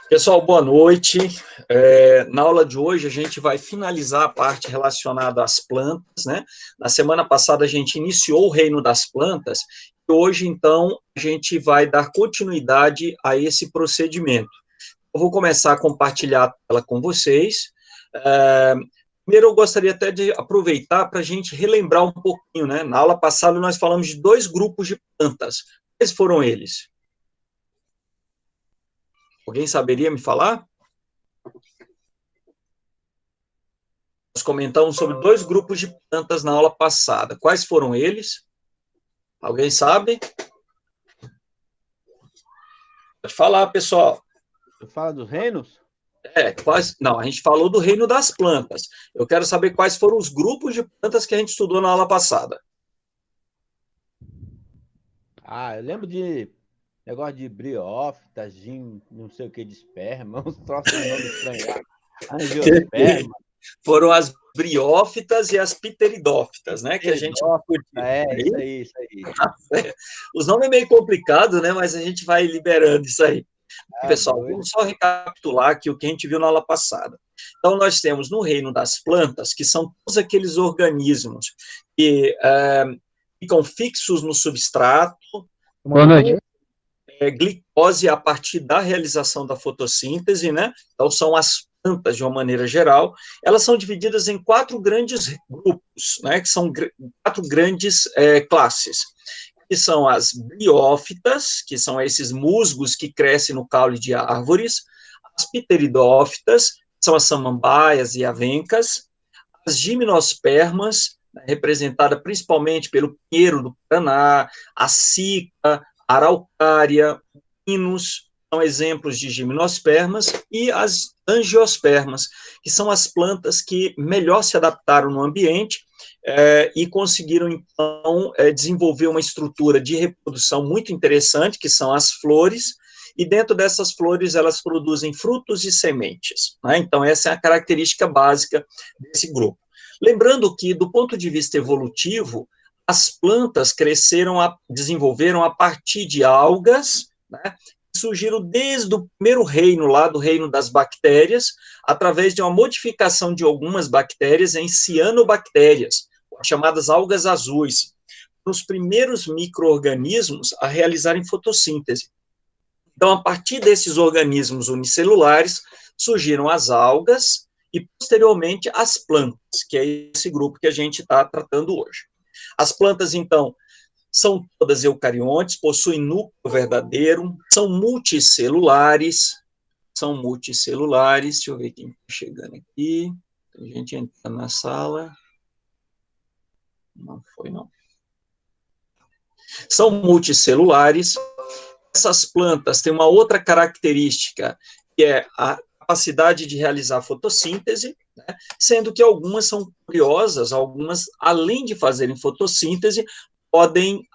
Pessoal, boa noite. Na aula de hoje, a gente vai finalizar a parte relacionada às plantas, né? Na semana passada, a gente iniciou o reino das plantas, e hoje, então, a gente vai dar continuidade a esse procedimento. Eu vou começar a compartilhar a tela com vocês. Primeiro, eu gostaria até de aproveitar para a gente relembrar um pouquinho, né? Na aula passada, nós falamos de dois grupos de plantas. Quais foram eles? Alguém saberia me falar? Nós comentamos sobre dois grupos de plantas na aula passada. Quais foram eles? Alguém sabe? Pode falar, pessoal. Você fala dos reinos? Não, a gente falou do reino das plantas. Eu quero saber quais foram os grupos de plantas que a gente estudou na aula passada. Eu lembro de negócio de briófitas, não sei o que, de esperma, uns troços de nome estranho lá. Angiosperma. Foram as briófitas e as pteridófitas, né? Que a gente... Isso aí. Os nomes é meio complicado, né? Mas a gente vai liberando isso aí. Pessoal, vamos só recapitular aqui o que a gente viu na aula passada. Então, nós temos no reino das plantas, que são todos aqueles organismos que ficam fixos no substrato, glicose a partir da realização da fotossíntese, né? Então, são as plantas, de uma maneira geral. Elas são divididas em quatro grandes grupos, né? Que são quatro grandes classes, que são as briófitas, que são esses musgos que crescem no caule de árvores, as pteridófitas, que são as samambaias e avencas, as gimnospermas, representada principalmente pelo pinheiro do Paraná, a sica, a araucária, pinus, são exemplos de gimnospermas, e as angiospermas, que são as plantas que melhor se adaptaram no ambiente e conseguiram, então, desenvolver uma estrutura de reprodução muito interessante, que são as flores, e dentro dessas flores elas produzem frutos e sementes, né? Então, essa é a característica básica desse grupo. Lembrando que, do ponto de vista evolutivo, as plantas desenvolveram a partir de algas, né, que surgiram desde o primeiro reino, lá do reino das bactérias, através de uma modificação de algumas bactérias em cianobactérias, chamadas algas azuis, os primeiros micro-organismos a realizarem fotossíntese. Então, a partir desses organismos unicelulares, surgiram as algas e, posteriormente, as plantas, que é esse grupo que a gente está tratando hoje. As plantas, então, são todas eucariontes, possuem núcleo verdadeiro, são multicelulares, deixa eu ver quem está chegando aqui, tem gente entrando na sala, não foi, não. São multicelulares. Essas plantas têm uma outra característica, que é a capacidade de realizar fotossíntese, né, sendo que algumas são curiosas, algumas, além de fazerem fotossíntese, podem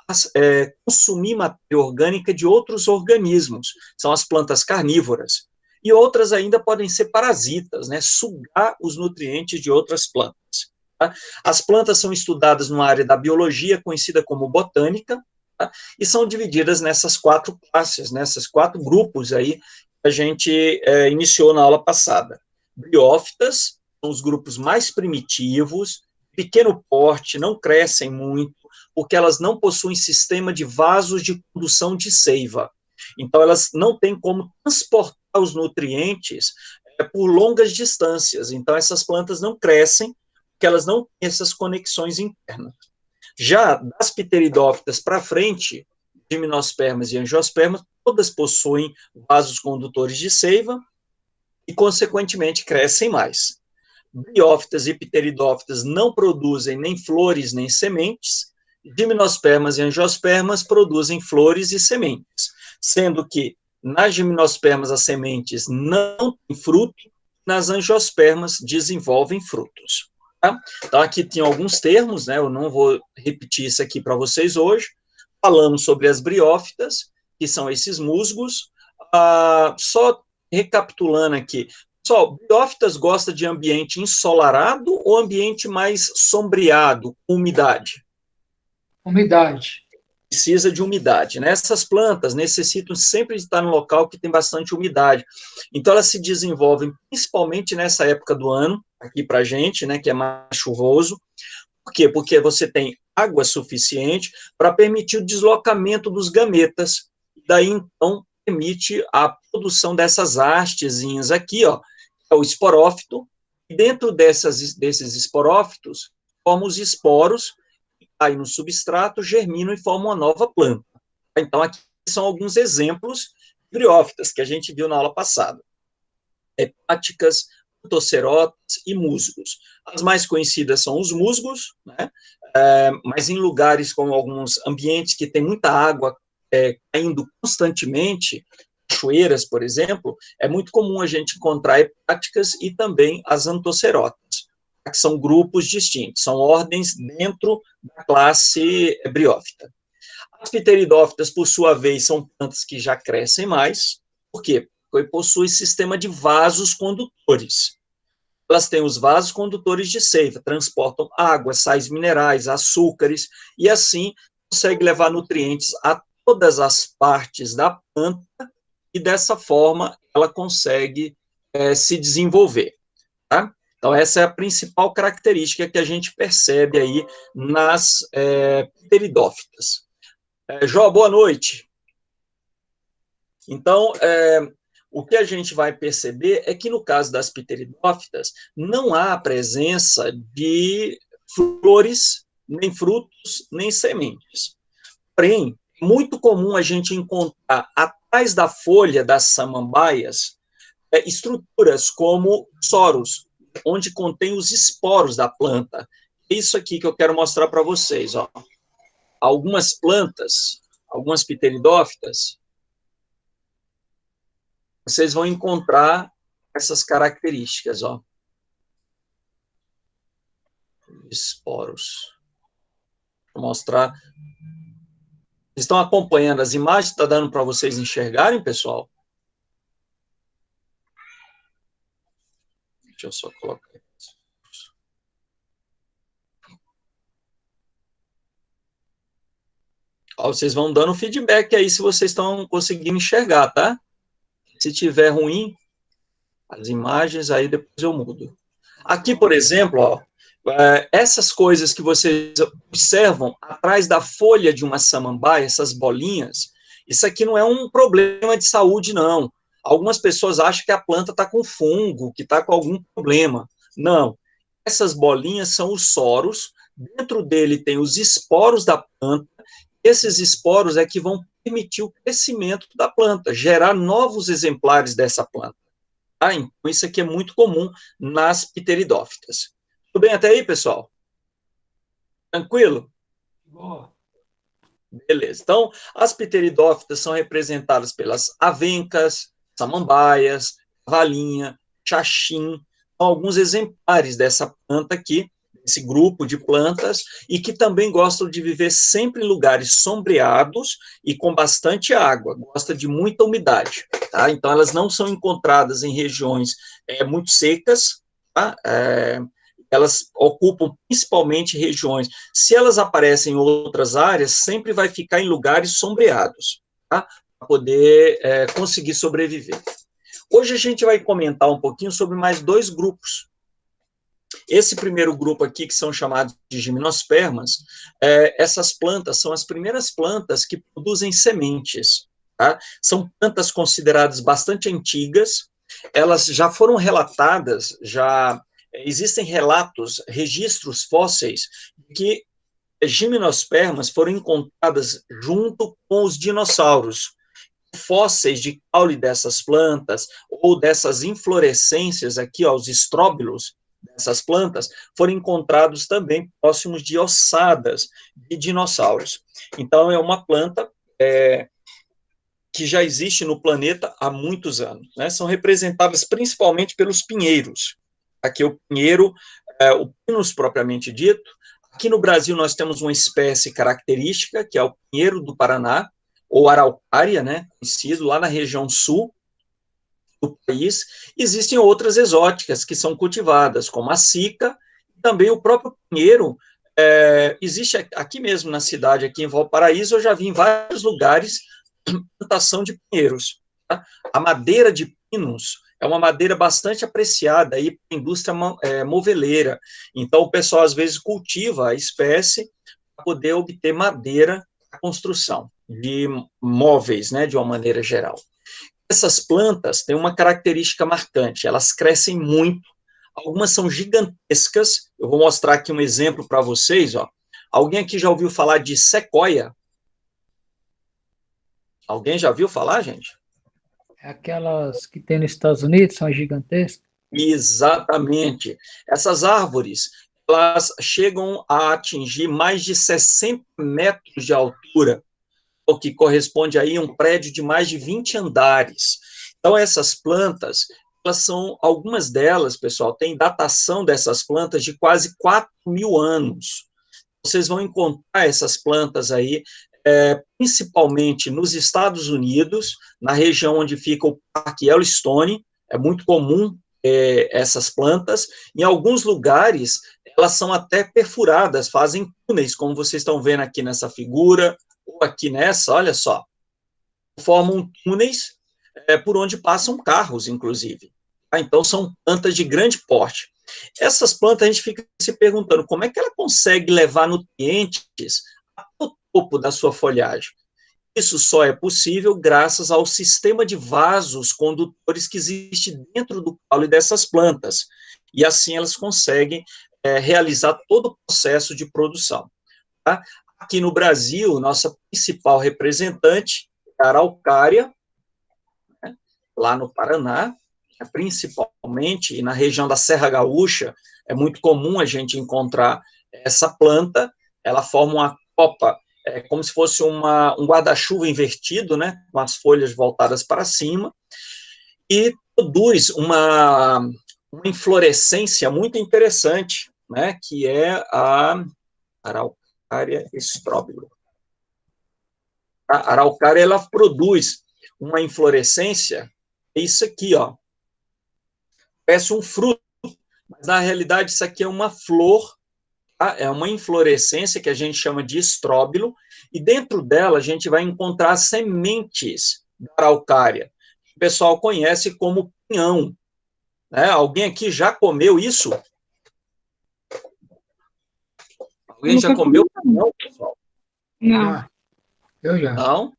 consumir matéria orgânica de outros organismos, são as plantas carnívoras, e outras ainda podem ser parasitas, né, sugar os nutrientes de outras plantas. Tá? As plantas são estudadas numa área da biologia conhecida como botânica, tá? E são divididas nessas quatro classes, nessas quatro grupos aí que a gente iniciou na aula passada. Briófitas são os grupos mais primitivos, pequeno porte, não crescem muito, porque elas não possuem sistema de vasos de condução de seiva. Então, elas não têm como transportar os nutrientes por longas distâncias. Então, essas plantas não crescem, porque elas não têm essas conexões internas. Já das pteridófitas para frente, gimnospermas e angiospermas, todas possuem vasos condutores de seiva e, consequentemente, crescem mais. Briófitas e pteridófitas não produzem nem flores nem sementes, gimnospermas e angiospermas produzem flores e sementes, sendo que nas gimnospermas as sementes não têm fruto, nas angiospermas desenvolvem frutos. Tá? Então, aqui tem alguns termos, né? Eu não vou repetir isso aqui para vocês hoje. Falamos sobre as briófitas, que são esses musgos. Só recapitulando aqui, pessoal, briófitas gosta de ambiente ensolarado ou ambiente mais sombreado, com umidade? Umidade. precisa de umidade, né? Essas plantas necessitam sempre estar no local que tem bastante umidade. Então, elas se desenvolvem principalmente nessa época do ano, aqui para a gente, né, que é mais chuvoso. Por quê? Porque você tem água suficiente para permitir o deslocamento dos gametas. Daí, então, permite a produção dessas hastezinhas aqui, ó, é o esporófito, e dentro desses esporófitos, formam os esporos, aí no substrato, germinam e formam uma nova planta. Então, aqui são alguns exemplos de briófitas que a gente viu na aula passada. Hepáticas, antocerotas e musgos. As mais conhecidas são os musgos, né? Mas em lugares como alguns ambientes que tem muita água caindo constantemente, cachoeiras, por exemplo, é muito comum a gente encontrar hepáticas e também as antocerotas, que são grupos distintos, são ordens dentro da classe briófita. As pteridófitas, por sua vez, são plantas que já crescem mais. Por quê? Porque possui sistema de vasos condutores. Elas têm os vasos condutores de seiva, transportam água, sais minerais, açúcares, e assim consegue levar nutrientes a todas as partes da planta, e dessa forma ela consegue se desenvolver. Tá? Então, essa é a principal característica que a gente percebe aí nas pteridófitas. Jó, boa noite. Então, o que a gente vai perceber é que, no caso das pteridófitas, não há a presença de flores, nem frutos, nem sementes. Porém, é muito comum a gente encontrar, atrás da folha das samambaias, estruturas como soros, onde contém os esporos da planta. É isso aqui que eu quero mostrar para vocês. Ó. Algumas plantas, algumas pteridófitas, vocês vão encontrar essas características, ó. Esporos. Vou mostrar. Vocês estão acompanhando as imagens? Está dando para vocês enxergarem, pessoal? Deixa eu só colocar. Ó, vocês vão dando feedback aí se vocês estão conseguindo enxergar, tá? Se tiver ruim, as imagens, aí depois eu mudo. Aqui, por exemplo, ó, essas coisas que vocês observam atrás da folha de uma samambaia, essas bolinhas, isso aqui não é um problema de saúde, não. Algumas pessoas acham que a planta está com fungo, que está com algum problema. Não. Essas bolinhas são os soros, dentro dele tem os esporos da planta, esses esporos é que vão permitir o crescimento da planta, gerar novos exemplares dessa planta. Ah, então isso aqui é muito comum nas pteridófitas. Tudo bem até aí, pessoal? Tranquilo? Boa. Beleza. Então, as pteridófitas são representadas pelas avencas, samambaias, cavalinha, xaxim, são alguns exemplares dessa planta aqui, esse grupo de plantas, e que também gostam de viver sempre em lugares sombreados e com bastante água, gosta de muita umidade, tá? Então, elas não são encontradas em regiões muito secas, tá? Elas ocupam principalmente regiões. Se elas aparecem em outras áreas, sempre vai ficar em lugares sombreados, tá? Para poder conseguir sobreviver. Hoje a gente vai comentar um pouquinho sobre mais dois grupos. Esse primeiro grupo aqui, que são chamados de gimnospermas, essas plantas são as primeiras plantas que produzem sementes, tá? São plantas consideradas bastante antigas, elas já foram relatadas, já existem relatos, registros fósseis, que gimnospermas foram encontradas junto com os dinossauros. Fósseis de caule dessas plantas, ou dessas inflorescências aqui, ó, os estróbilos dessas plantas, foram encontrados também próximos de ossadas de dinossauros. Então, é uma planta que já existe no planeta há muitos anos, né? São representadas principalmente pelos pinheiros. Aqui o pinheiro, o pinus propriamente dito. Aqui no Brasil nós temos uma espécie característica, que é o pinheiro do Paraná, ou araucária, né, conhecido lá na região sul do país. Existem outras exóticas que são cultivadas, como a sica, e também o próprio pinheiro existe aqui mesmo na cidade, aqui em Valparaíso, eu já vi em vários lugares plantação de pinheiros. Tá? A madeira de pinos é uma madeira bastante apreciada aí para a indústria moveleira. Então, o pessoal, às vezes, cultiva a espécie para poder obter madeira para construção de móveis, né, de uma maneira geral. Essas plantas têm uma característica marcante, elas crescem muito, algumas são gigantescas, eu vou mostrar aqui um exemplo para vocês, ó. Alguém aqui já ouviu falar de sequoia? Alguém já viu falar, gente? Aquelas que tem nos Estados Unidos, são gigantescas. Exatamente. Essas árvores, elas chegam a atingir mais de 60 metros de altura, o que corresponde aí a um prédio de mais de 20 andares. Então, essas plantas, elas são, algumas delas, pessoal, tem datação dessas plantas de quase 4.000 anos. Vocês vão encontrar essas plantas aí, principalmente nos Estados Unidos, na região onde fica o Parque Yellowstone, é muito comum essas plantas. Em alguns lugares, elas são até perfuradas, fazem túneis, como vocês estão vendo aqui nessa figura, ou aqui nessa, olha só, formam túneis por onde passam carros, inclusive. Tá? Então, são plantas de grande porte. Essas plantas, a gente fica se perguntando como é que ela consegue levar nutrientes ao topo da sua folhagem. Isso só é possível graças ao sistema de vasos condutores que existe dentro do caule dessas plantas. E assim elas conseguem realizar todo o processo de produção. Tá? Aqui no Brasil, nossa principal representante é a araucária, né, lá no Paraná, principalmente, e na região da Serra Gaúcha, é muito comum a gente encontrar essa planta, ela forma uma copa, como se fosse um guarda-chuva invertido, né, com as folhas voltadas para cima, e produz uma inflorescência muito interessante, né, que é a Araucária estróbilo. A araucária, ela produz uma inflorescência, é isso aqui, ó, parece um fruto, mas na realidade isso aqui é uma flor, tá? É uma inflorescência que a gente chama de estróbilo, e dentro dela a gente vai encontrar sementes da araucária, que o pessoal conhece como pinhão. Né? Alguém aqui já comeu isso? Alguém já comeu pinhão, pessoal? Não. Eu já. Não?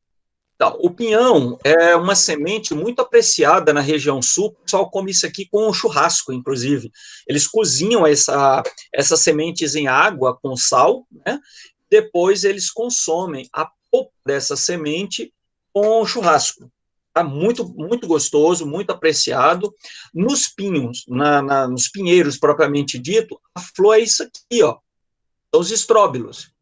Então, o pinhão é uma semente muito apreciada na região sul, o pessoal come isso aqui com churrasco, inclusive. Eles cozinham essas sementes em água com sal, né? Depois eles consomem a polpa dessa semente com churrasco. Tá? Muito, muito gostoso, muito apreciado. Nos pinhos, nos pinheiros propriamente dito, a flor é isso aqui, ó, os estróbilos.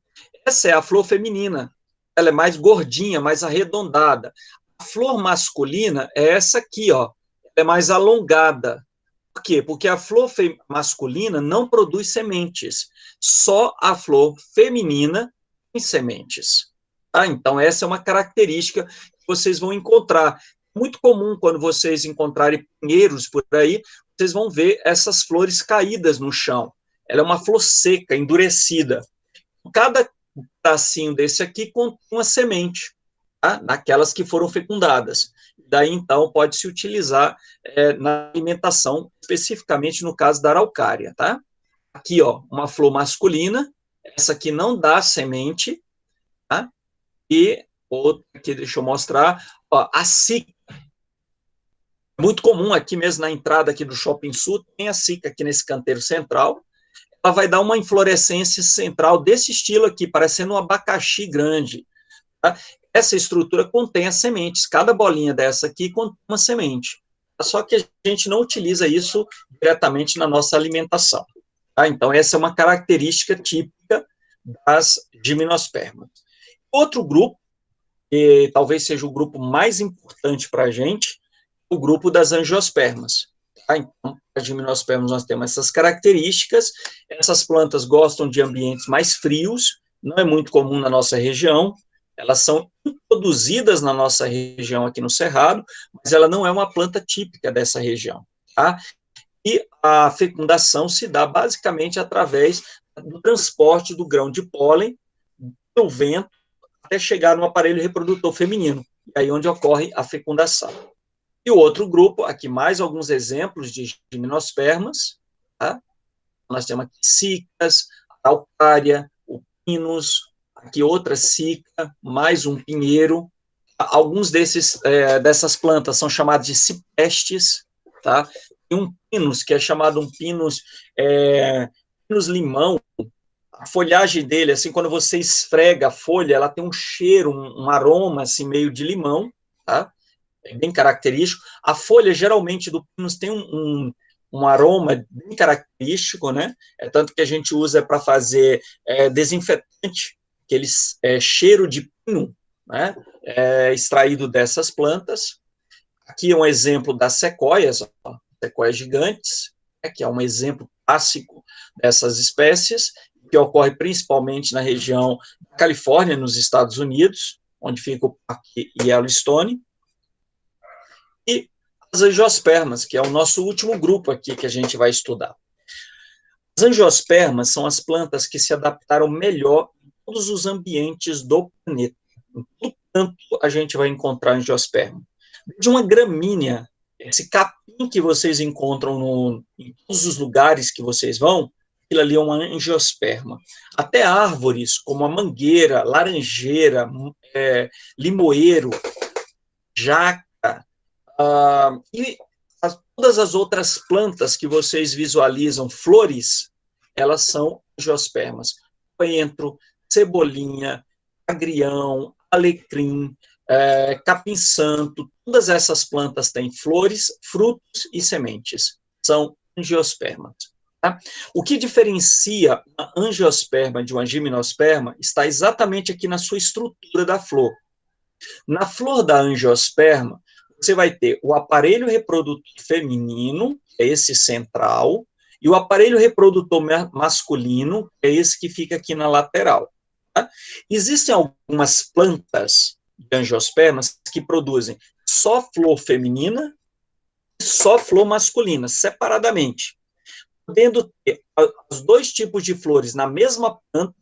Essa é a flor feminina. Ela é mais gordinha, mais arredondada. A flor masculina é essa aqui, ó. Ela é mais alongada. Por quê? Porque a flor masculina não produz sementes. Só a flor feminina tem sementes. Tá? Então, essa é uma característica que vocês vão encontrar. Muito comum quando vocês encontrarem pinheiros por aí, vocês vão ver essas flores caídas no chão. Ela é uma flor seca, endurecida. Cada pedacinho desse aqui contém uma semente, tá? Naquelas que foram fecundadas. Daí, então, pode-se utilizar na alimentação, especificamente no caso da araucária, tá? Aqui, ó, uma flor masculina, essa aqui não dá semente, tá? E outra aqui, deixa eu mostrar, ó, a cica. Muito comum aqui mesmo na entrada aqui do Shopping Sul, tem a cica aqui nesse canteiro central. Ela vai dar uma inflorescência central desse estilo aqui, parecendo um abacaxi grande. Tá? Essa estrutura contém as sementes, cada bolinha dessa aqui contém uma semente. Só que a gente não utiliza isso diretamente na nossa alimentação. Tá? Então, essa é uma característica típica das gimnospermas. Outro grupo, que talvez seja o grupo mais importante para a gente, é o grupo das angiospermas. Tá? Então, as gimnospermas nós temos essas características. Essas plantas gostam de ambientes mais frios, não é muito comum na nossa região. Elas são introduzidas na nossa região aqui no Cerrado, mas ela não é uma planta típica dessa região. Tá? E a fecundação se dá basicamente através do transporte do grão de pólen pelo vento até chegar no aparelho reprodutor feminino, e aí onde ocorre a fecundação. E o outro grupo, aqui mais alguns exemplos de gimnospermas, tá? Nós temos aqui cicas, araucária, o pinus, aqui outra cica, mais um pinheiro. Alguns dessas plantas são chamados de ciprestes, tá? Tem um pinus, que é chamado um pinus, pinus limão. A folhagem dele, assim, quando você esfrega a folha, ela tem um cheiro, um aroma, assim, meio de limão, tá? É bem característico. A folha, geralmente, do pinus tem um aroma bem característico, né? É tanto que a gente usa para fazer desinfetante, aquele cheiro de pino, né? Extraído dessas plantas. Aqui é um exemplo das sequoias, ó, sequoias gigantes, que é um exemplo clássico dessas espécies, que ocorre principalmente na região da Califórnia, nos Estados Unidos, onde fica o Parque Yellowstone. E as angiospermas, que é o nosso último grupo aqui que a gente vai estudar. As angiospermas são as plantas que se adaptaram melhor em todos os ambientes do planeta. Em todo canto a gente vai encontrar angiosperma. De uma gramínea, esse capim que vocês encontram em todos os lugares que vocês vão, aquilo ali é uma angiosperma. Até árvores como a mangueira, laranjeira, limoeiro, jaca, e todas as outras plantas que vocês visualizam, flores, elas são angiospermas. Coentro, cebolinha, agrião, alecrim, capim-santo, todas essas plantas têm flores, frutos e sementes. São angiospermas. Tá? O que diferencia uma angiosperma de uma gimnosperma está exatamente aqui na sua estrutura da flor. Na flor da angiosperma, você vai ter o aparelho reprodutor feminino, que é esse central, e o aparelho reprodutor masculino, que é esse que fica aqui na lateral. Tá? Existem algumas plantas de angiospermas que produzem só flor feminina e só flor masculina, separadamente, podendo ter os dois tipos de flores na mesma planta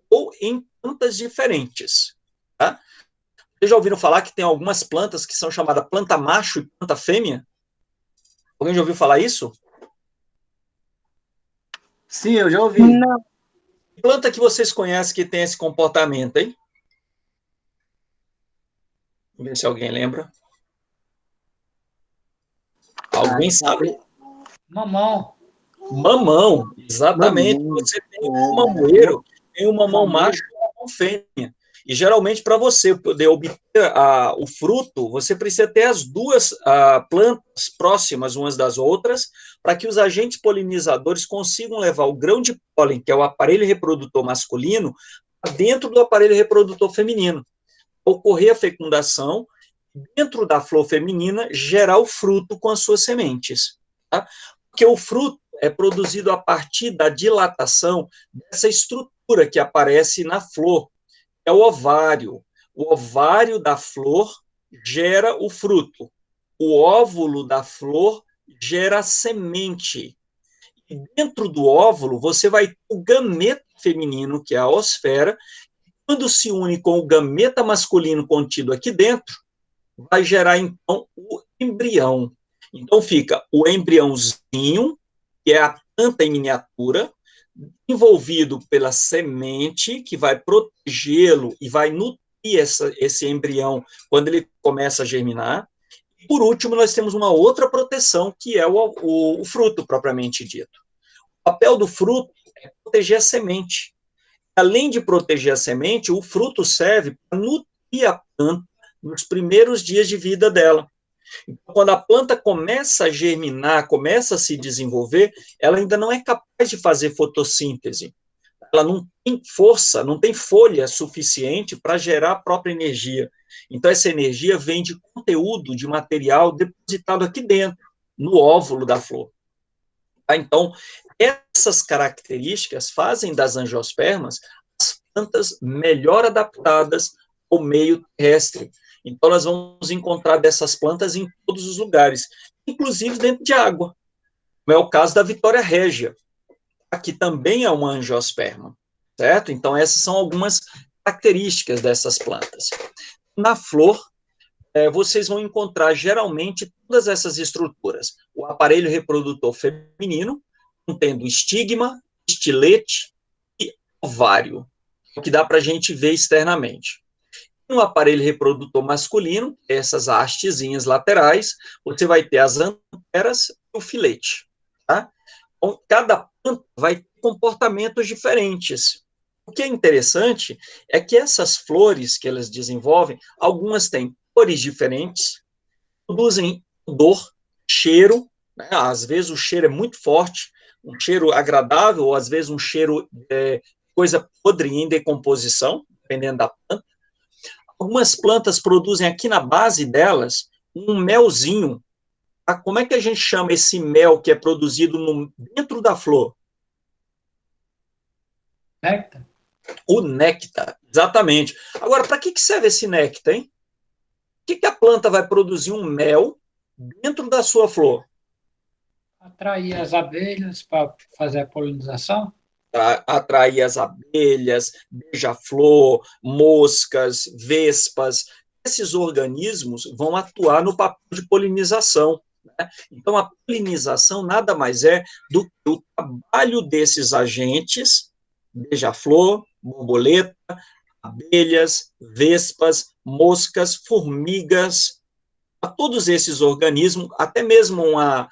ou em plantas diferentes. Tá? Vocês já ouviram falar que tem algumas plantas que são chamadas planta macho e planta fêmea? Alguém já ouviu falar isso? Sim, eu já ouvi. Não. Que planta que vocês conhecem que tem esse comportamento, hein? Vamos ver se alguém lembra. Alguém sabe? Mamão. Mamão, exatamente. Mamão. Você tem um mamoeiro, tem um mamão macho e um mamão fêmea. E, geralmente, para você poder obter o fruto, você precisa ter as duas plantas próximas umas das outras, para que os agentes polinizadores consigam levar o grão de pólen, que é o aparelho reprodutor masculino, dentro do aparelho reprodutor feminino. Ocorrer a fecundação, dentro da flor feminina, gerar o fruto com as suas sementes. Tá? Porque o fruto é produzido a partir da dilatação dessa estrutura que aparece na flor, é o ovário. O ovário da flor gera o fruto. O óvulo da flor gera a semente. E dentro do óvulo, você vai ter o gameta feminino, que é a osfera. Quando se une com o gameta masculino contido aqui dentro, vai gerar, então, o embrião. Então, fica o embriãozinho, que é a planta em miniatura, envolvido pela semente, que vai protegê-lo e vai nutrir esse embrião quando ele começa a germinar. E, por último, nós temos uma outra proteção, que é o fruto, propriamente dito. O papel do fruto é proteger a semente. Além de proteger a semente, o fruto serve para nutrir a planta nos primeiros dias de vida dela. Então, quando a planta começa a germinar, começa a se desenvolver, ela ainda não é capaz de fazer fotossíntese. Ela não tem força, não tem folha suficiente para gerar a própria energia. Então, essa energia vem de conteúdo, de material depositado aqui dentro, no óvulo da flor. Então, essas características fazem das angiospermas as plantas melhor adaptadas ao meio terrestre. Então, nós vamos encontrar dessas plantas em todos os lugares, inclusive dentro de água, como é o caso da Vitória régia. que também é uma angiosperma, certo? Então, essas são algumas características dessas plantas. Na flor, vocês vão encontrar, geralmente, todas essas estruturas. O aparelho reprodutor feminino, contendo estigma, estilete e ovário, o que dá para a gente ver externamente. No aparelho reprodutor masculino, essas hastezinhas laterais, você vai ter as anteras e o filete. Tá? Então, cada planta vai ter comportamentos diferentes. O que é interessante é que essas flores que elas desenvolvem, algumas têm cores diferentes, produzem odor, cheiro, né? Às vezes o cheiro é muito forte, um cheiro agradável, ou às vezes um cheiro coisa podre em decomposição, dependendo da planta. Algumas plantas produzem aqui na base delas um melzinho. Tá? Como é que a gente chama esse mel que é produzido dentro da flor? Néctar? O néctar, exatamente. Agora, para que serve esse néctar, hein? Por que a planta vai produzir um mel dentro da sua flor? Atrair as abelhas para fazer a polinização? Para atrair as abelhas, beija-flor, moscas, vespas. Esses organismos vão atuar no papel de polinização. Né? Então, a polinização nada mais é do que o trabalho desses agentes, beija-flor, borboleta, abelhas, vespas, moscas, formigas, a todos esses organismos, até mesmo a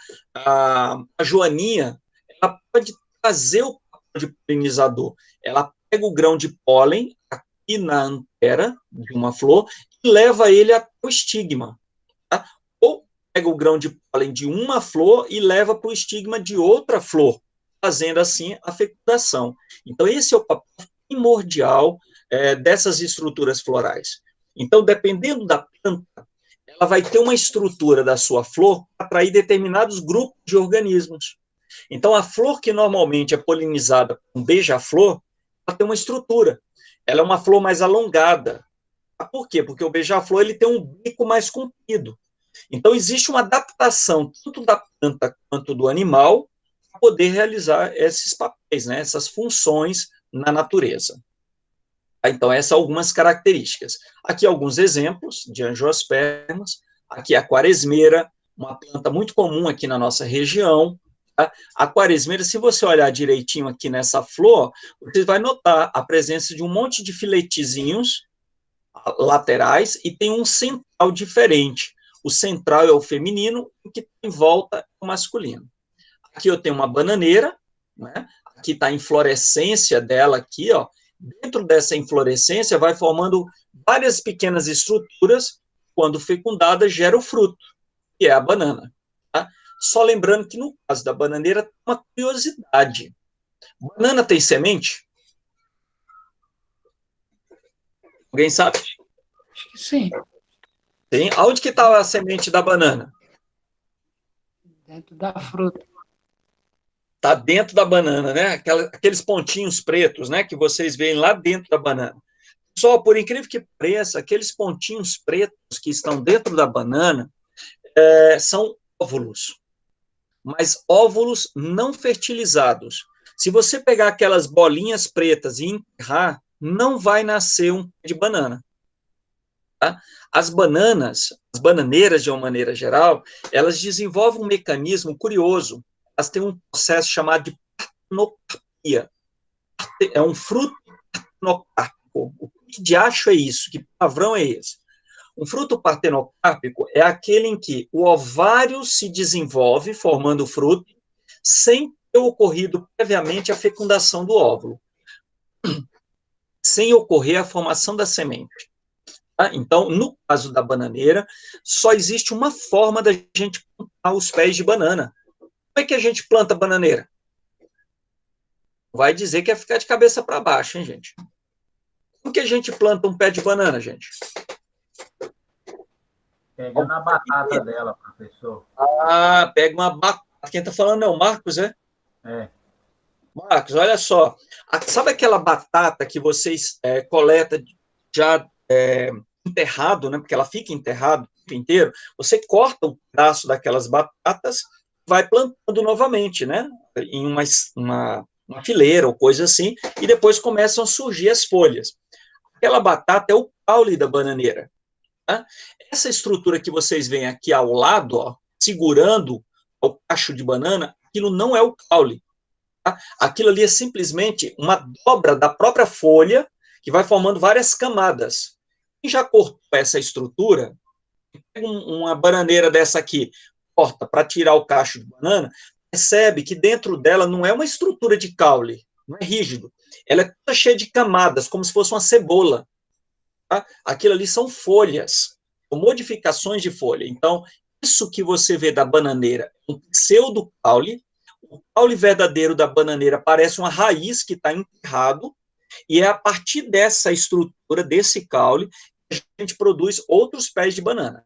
joaninha, ela pode trazer o papel de polinizador. Ela pega o grão de pólen aqui na antera de uma flor e leva ele até o estigma. Tá? Ou pega o grão de pólen de uma flor e leva para o estigma de outra flor, fazendo assim a fecundação. Então, esse é o papel primordial dessas estruturas florais. Então, dependendo da planta, ela vai ter uma estrutura da sua flor para atrair determinados grupos de organismos. Então, a flor que normalmente é polinizada com beija-flor, ela tem uma estrutura. Ela é uma flor mais alongada. Por quê? Porque o beija-flor ele tem um bico mais comprido. Então, existe uma adaptação tanto da planta quanto do animal para poder realizar esses papéis, né, essas funções na natureza. Então, essas são algumas características. Aqui alguns exemplos de angiospermas. Aqui a quaresmeira, uma planta muito comum aqui na nossa região. Tá? A quaresmeira, se você olhar direitinho aqui nessa flor, você vai notar a presença de um monte de filetezinhos laterais e tem um central diferente. O central é o feminino e o que tem em volta é o masculino. Aqui eu tenho uma bananeira, né? Aqui está a inflorescência dela aqui, ó. Dentro dessa inflorescência vai formando várias pequenas estruturas, quando fecundada gera o fruto, que é a banana. Tá? Só lembrando que no caso da bananeira tem uma curiosidade. Banana tem semente? Alguém sabe? Acho que sim, Tem. Aonde que está a semente da banana? dentro da fruta. Está dentro da banana, né? Aqueles pontinhos pretos, né? Que vocês veem lá dentro da banana. Só, por incrível que pareça, aqueles pontinhos pretos que estão dentro da banana são óvulos, mas óvulos não fertilizados. Se você pegar aquelas bolinhas pretas e enterrar, não vai nascer um pé de banana. Tá? As bananas, as bananeiras, de uma maneira geral, elas desenvolvem um mecanismo curioso. Elas têm um processo chamado de partenocapia. É um fruto partenocárpico. O que de acho é isso? Que palavrão é esse? Um fruto partenocárpico é aquele em que o ovário se desenvolve, formando o fruto, sem ter ocorrido previamente a fecundação do óvulo, sem ocorrer a formação da semente. Tá? Então, no caso da bananeira, só existe uma forma da gente plantar os pés de banana. Como é que a gente planta bananeira? Vai dizer que é ficar de cabeça para baixo, hein, gente? Como que a gente planta um pé de banana, gente? Pegando a batata dela, professor. Ah, pega uma batata. Quem está falando é o Marcos, é? É. Marcos, olha só. Sabe aquela batata que vocês coletam já enterrado, né? Porque ela fica enterrada o tempo inteiro. Você corta o pedaço daquelas batatas, vai plantando novamente, né? Em uma uma fileira ou coisa assim, e depois começam a surgir as folhas. Aquela batata é o caule da bananeira. Tá? Essa estrutura que vocês veem aqui ao lado, ó, segurando o cacho de banana, aquilo não é o caule. Tá? Aquilo ali é simplesmente uma dobra da própria folha que vai formando várias camadas. Quem já cortou essa estrutura, pega uma bananeira dessa aqui, corta para tirar o cacho de banana, percebe que dentro dela não é uma estrutura de caule, não é rígido. Ela é toda cheia de camadas, como se fosse uma cebola. Tá? Aquilo ali são folhas, modificações de folha. Então, isso que você vê da bananeira, um pseudo-caule, o caule verdadeiro da bananeira parece uma raiz que está enterrado, e é a partir dessa estrutura, desse caule, que a gente produz outros pés de banana.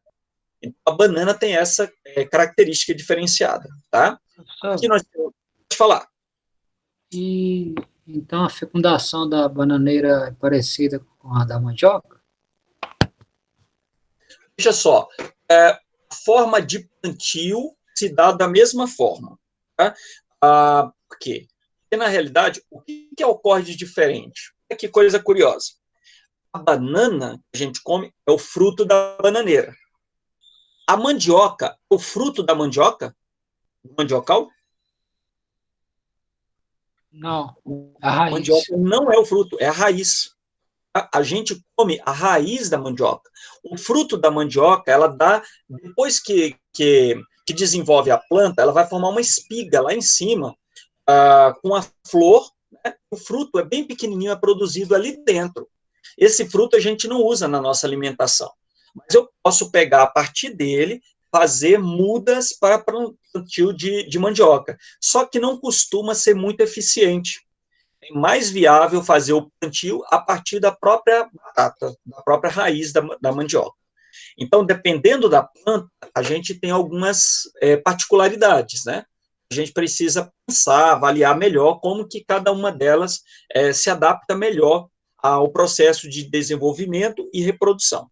Então, a banana tem essa característica diferenciada, tá? Aqui nós temos, pode falar. E então a fecundação da bananeira é parecida com a da mandioca? Veja só, a forma de plantio se dá da mesma forma. Tá? Por quê? Porque, na realidade, o que ocorre de diferente? Que coisa curiosa. A banana que a gente come é o fruto da bananeira. A mandioca é o fruto da mandioca? Do mandiocal? Não, a raiz. Mandioca não é o fruto, é a raiz. A gente come a raiz da mandioca. O fruto da mandioca, ela dá, depois que desenvolve a planta, ela vai formar uma espiga lá em cima, com a flor, né? O fruto é bem pequenininho, é produzido ali dentro. Esse fruto a gente não usa na nossa alimentação, mas eu posso pegar a partir dele, fazer mudas para plantio de mandioca, só que não costuma ser muito eficiente. É mais viável fazer o plantio a partir da própria batata, da própria raiz da mandioca. Então, dependendo da planta, a gente tem algumas particularidades, né? A gente precisa pensar, avaliar melhor como que cada uma delas se adapta melhor ao processo de desenvolvimento e reprodução.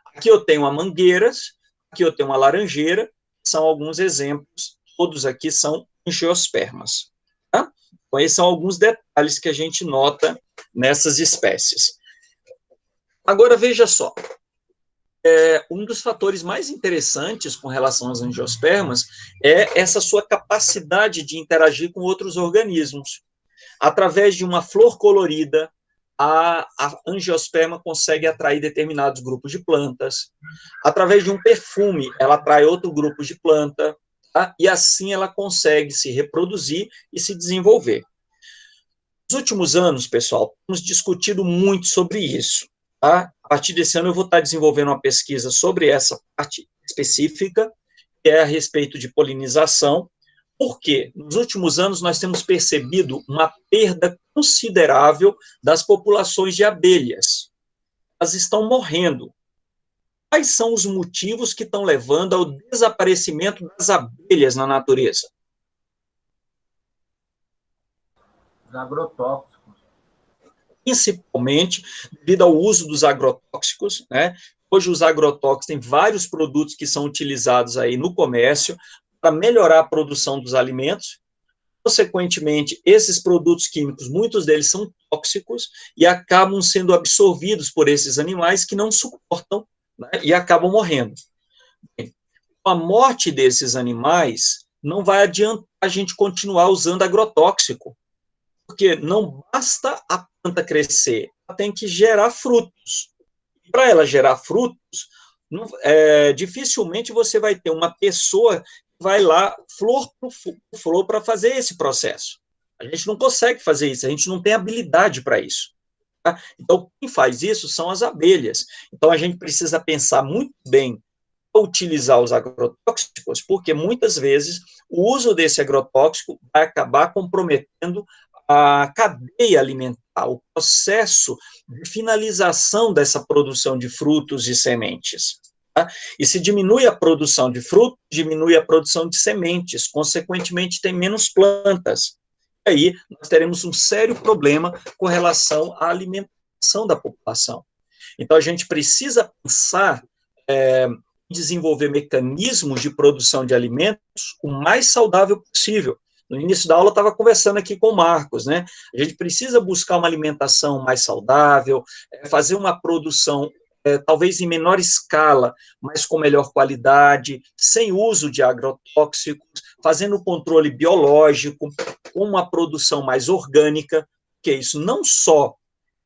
Aqui eu tenho a mangueiras, aqui eu tenho uma laranjeira, são alguns exemplos, todos aqui são angiospermas. Tá? Então, esses são alguns detalhes que a gente nota nessas espécies. Agora, veja só, um dos fatores mais interessantes com relação às angiospermas é essa sua capacidade de interagir com outros organismos. Através de uma flor colorida, a angiosperma consegue atrair determinados grupos de plantas. Através de um perfume, ela atrai outro grupo de planta, tá? E assim ela consegue se reproduzir e se desenvolver. Nos últimos anos, pessoal, temos discutido muito sobre isso. Tá? A partir desse ano, eu vou estar desenvolvendo uma pesquisa sobre essa parte específica, que é a respeito de polinização, porque nos últimos anos nós temos percebido uma perda considerável das populações de abelhas. Elas estão morrendo. Quais são os motivos que estão levando ao desaparecimento das abelhas na natureza? Os agrotóxicos. Principalmente devido ao uso dos agrotóxicos, né? Hoje os agrotóxicos têm vários produtos que são utilizados aí no comércio para melhorar a produção dos alimentos. Consequentemente, esses produtos químicos, muitos deles são tóxicos e acabam sendo absorvidos por esses animais que não suportam, né, e acabam morrendo. Bem, a morte desses animais não vai adiantar a gente continuar usando agrotóxico, porque não basta a planta crescer, ela tem que gerar frutos. Para ela gerar frutos, dificilmente você vai ter uma pessoa que vai lá, flor por flor, para fazer esse processo. A gente não consegue fazer isso, a gente não tem habilidade para isso. Tá? Então, quem faz isso são as abelhas. Então, a gente precisa pensar muito bem utilizar os agrotóxicos, porque muitas vezes o uso desse agrotóxico vai acabar comprometendo a cadeia alimentar, o processo de finalização dessa produção de frutos e sementes. Tá? E se diminui a produção de frutos, diminui a produção de sementes, consequentemente tem menos plantas. E aí nós teremos um sério problema com relação à alimentação da população. Então a gente precisa pensar desenvolver mecanismos de produção de alimentos o mais saudável possível, No início da aula, eu estava conversando aqui com o Marcos, né? A gente precisa buscar uma alimentação mais saudável, fazer uma produção, talvez em menor escala, mas com melhor qualidade, sem uso de agrotóxicos, fazendo controle biológico, com uma produção mais orgânica, que isso não só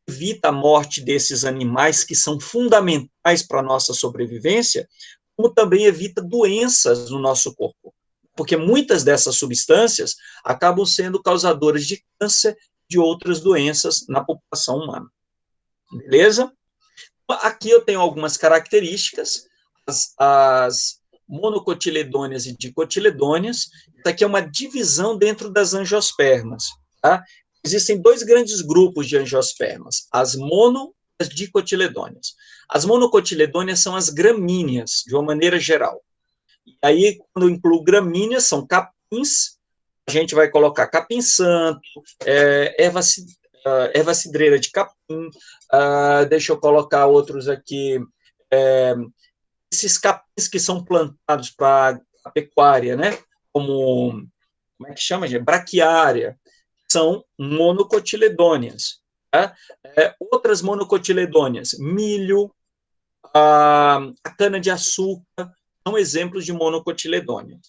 evita a morte desses animais que são fundamentais para a nossa sobrevivência, como também evita doenças no nosso corpo. Porque muitas dessas substâncias acabam sendo causadoras de câncer e de outras doenças na população humana. Beleza? Aqui eu tenho algumas características, as monocotiledôneas e dicotiledôneas. Isso aqui é uma divisão dentro das angiospermas, tá? Existem dois grandes grupos de angiospermas, as mono e as dicotiledôneas. As monocotiledôneas são as gramíneas, de uma maneira geral. E aí, quando eu incluo gramíneas, são capins, a gente vai colocar capim-santo, erva cidreira de capim, deixa eu colocar outros aqui, esses capins que são plantados para a pecuária, né? Como é que chama, gente? Braquiária, são monocotiledôneas. Tá? Outras monocotiledôneas, milho, a cana-de-açúcar, são exemplos de monocotiledônea.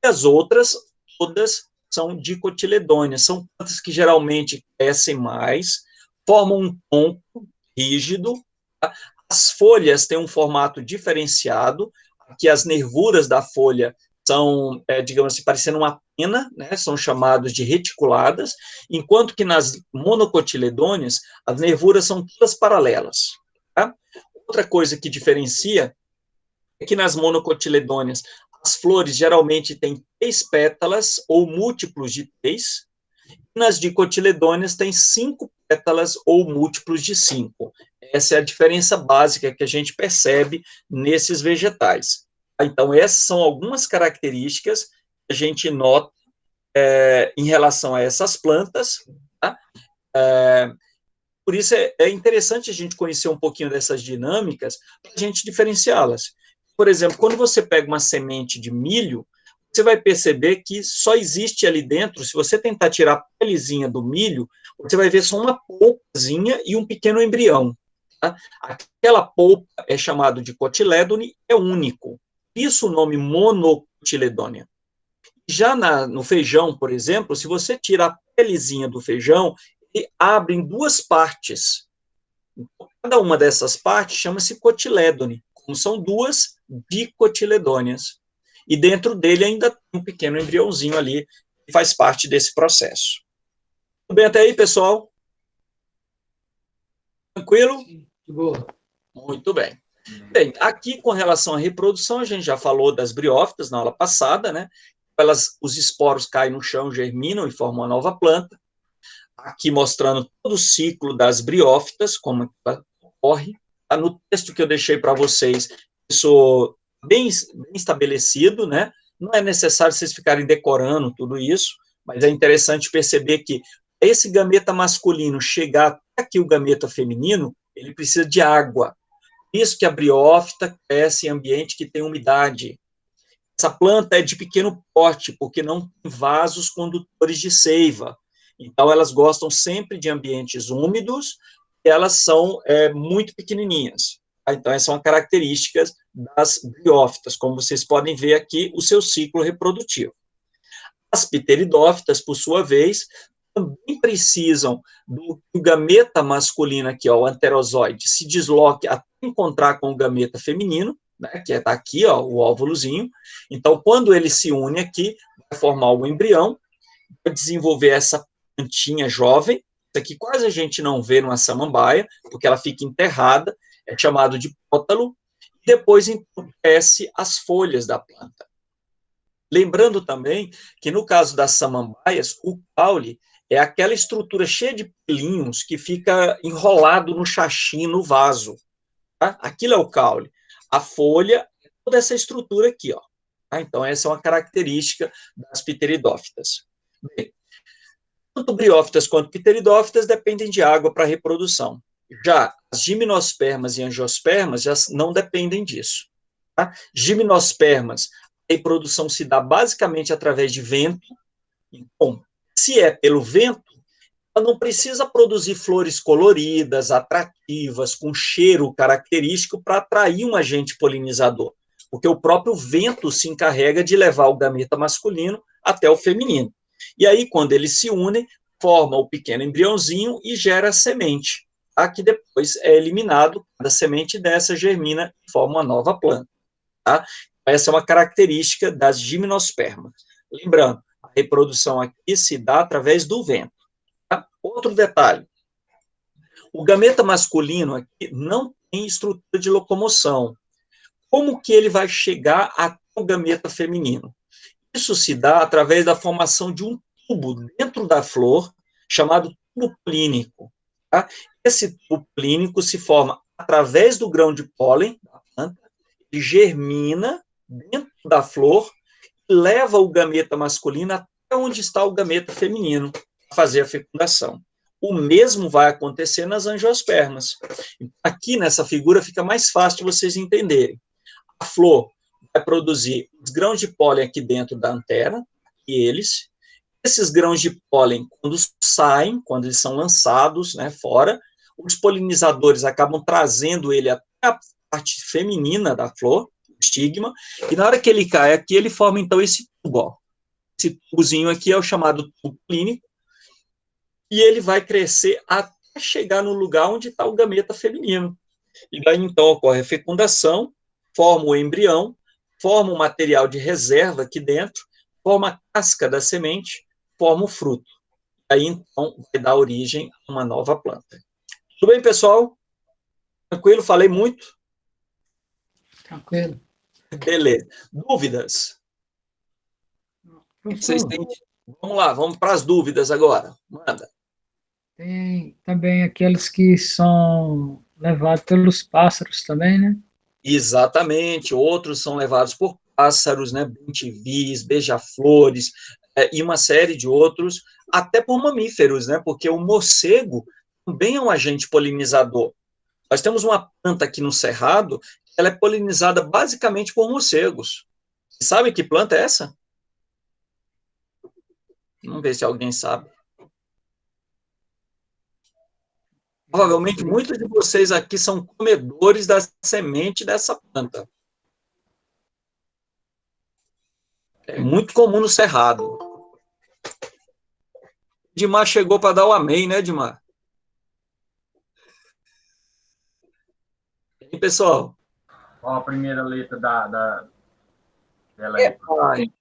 E as outras, todas, são dicotiledôneas, são plantas que geralmente crescem mais, formam um tronco rígido, tá? As folhas têm um formato diferenciado, aqui as nervuras da folha são, digamos assim, parecendo uma pena, né, são chamados de reticuladas, enquanto que nas monocotiledôneas, as nervuras são todas paralelas. Tá? Outra coisa que diferencia é que nas monocotiledôneas, as flores geralmente têm 3 pétalas ou múltiplos de 3, e nas dicotiledôneas tem 5 pétalas ou múltiplos de 5. Essa é a diferença básica que a gente percebe nesses vegetais. Então, essas são algumas características que a gente nota em relação a essas plantas. Tá? Por isso é interessante a gente conhecer um pouquinho dessas dinâmicas para a gente diferenciá-las. Por exemplo, quando você pega uma semente de milho, você vai perceber que só existe ali dentro, se você tentar tirar a pelezinha do milho, você vai ver só uma polpazinha e um pequeno embrião. Tá? Aquela polpa é chamada de cotilédone, é único. Isso o nome monocotiledônea. Já no feijão, por exemplo, se você tira a pelezinha do feijão, ele abre em 2 partes. Cada uma dessas partes chama-se cotilédone, como são 2 dicotiledôneas. E dentro dele ainda tem um pequeno embriãozinho ali, que faz parte desse processo. Tudo bem até aí, pessoal? Tranquilo? Sim, de boa. Muito bem. Bem, aqui com relação à reprodução, a gente já falou das briófitas na aula passada, né? Os esporos caem no chão, germinam e formam uma nova planta. Aqui mostrando todo o ciclo das briófitas, como ocorre. Tá? No texto que eu deixei para vocês, isso bem estabelecido, né? Não é necessário vocês ficarem decorando tudo isso, mas é interessante perceber que esse gameta masculino chegar até aqui o gameta feminino, ele precisa de água. Isso que a briófita cresce em ambiente que tem umidade. Essa planta é de pequeno porte, porque não tem vasos condutores de seiva. Então, elas gostam sempre de ambientes úmidos, e elas são muito pequenininhas. Então, essas são as características das briófitas, como vocês podem ver aqui, o seu ciclo reprodutivo. As pteridófitas, por sua vez, também precisam do gameta masculino aqui, ó, o anterozoide, se desloque até encontrar com o gameta feminino, né, que está aqui, ó, o óvulozinho. Então, quando ele se une aqui, vai formar o embrião, vai desenvolver essa plantinha jovem. Isso aqui quase a gente não vê numa samambaia, porque ela fica enterrada, é chamado de pótalo, e depois então, cresce as folhas da planta. Lembrando também que no caso das samambaias, o caule é aquela estrutura cheia de pelinhos que fica enrolado no xaxim, no vaso. Tá? Aquilo é o caule. A folha é toda essa estrutura aqui, ó. Tá? Então, essa é uma característica das pteridófitas. Bem, tanto briófitas quanto pteridófitas dependem de água para reprodução. Já as gimnospermas e angiospermas já não dependem disso. Tá? Gimnospermas, a reprodução se dá basicamente através de vento, Então, se é pelo vento, ela não precisa produzir flores coloridas, atrativas, com cheiro característico para atrair um agente polinizador, porque o próprio vento se encarrega de levar o gameta masculino até o feminino. E aí, quando eles se unem, forma o pequeno embriãozinho e gera a semente, tá? Que depois é eliminado, cada semente dessa germina e forma uma nova planta. Tá? Essa é uma característica das gimnospermas. Lembrando, a reprodução aqui se dá através do vento. Tá? Outro detalhe, o gameta masculino aqui não tem estrutura de locomoção. Como que ele vai chegar até o gameta feminino? Isso se dá através da formação de um tubo dentro da flor, chamado tubo polínico. Tá? Esse tubo polínico se forma através do grão de pólen da planta, ele germina dentro da flor e leva o gameta masculino até onde está o gameta feminino, para fazer a fecundação. O mesmo vai acontecer nas angiospermas. Aqui nessa figura fica mais fácil de vocês entenderem. A flor vai produzir os grãos de pólen aqui dentro da antera, e esses grãos de pólen, quando saem, quando eles são lançados, né, fora, os polinizadores acabam trazendo ele até a parte feminina da flor, o estigma, e na hora que ele cai aqui, ele forma então esse tubo, ó. Esse tubozinho aqui é o chamado tubo clínico, e ele vai crescer até chegar no lugar onde está o gameta feminino. E daí então ocorre a fecundação, forma o embrião, forma o material de reserva aqui dentro, forma a casca da semente, forma o fruto. Aí, então, vai dar origem a uma nova planta. Tudo bem, pessoal? Tranquilo? Falei muito? Tranquilo. Beleza. Dúvidas? Vocês Professor, têm... Vamos lá, vamos para as dúvidas agora. Manda. tem também aqueles que são levados pelos pássaros também, né? Exatamente. Outros são levados por pássaros, né? Bentivis, beija-flores, e uma série de outros, até por mamíferos, né? Porque o morcego também é um agente polinizador. Nós temos uma planta aqui no Cerrado, ela é polinizada basicamente por morcegos. Você sabe que planta é essa? Vamos ver se alguém sabe. Provavelmente muitos de vocês aqui são comedores da semente dessa planta. É muito comum no Cerrado. Dimar chegou para dar o amém, né, Dimar? E pessoal? Qual a primeira letra dela É aí? pai.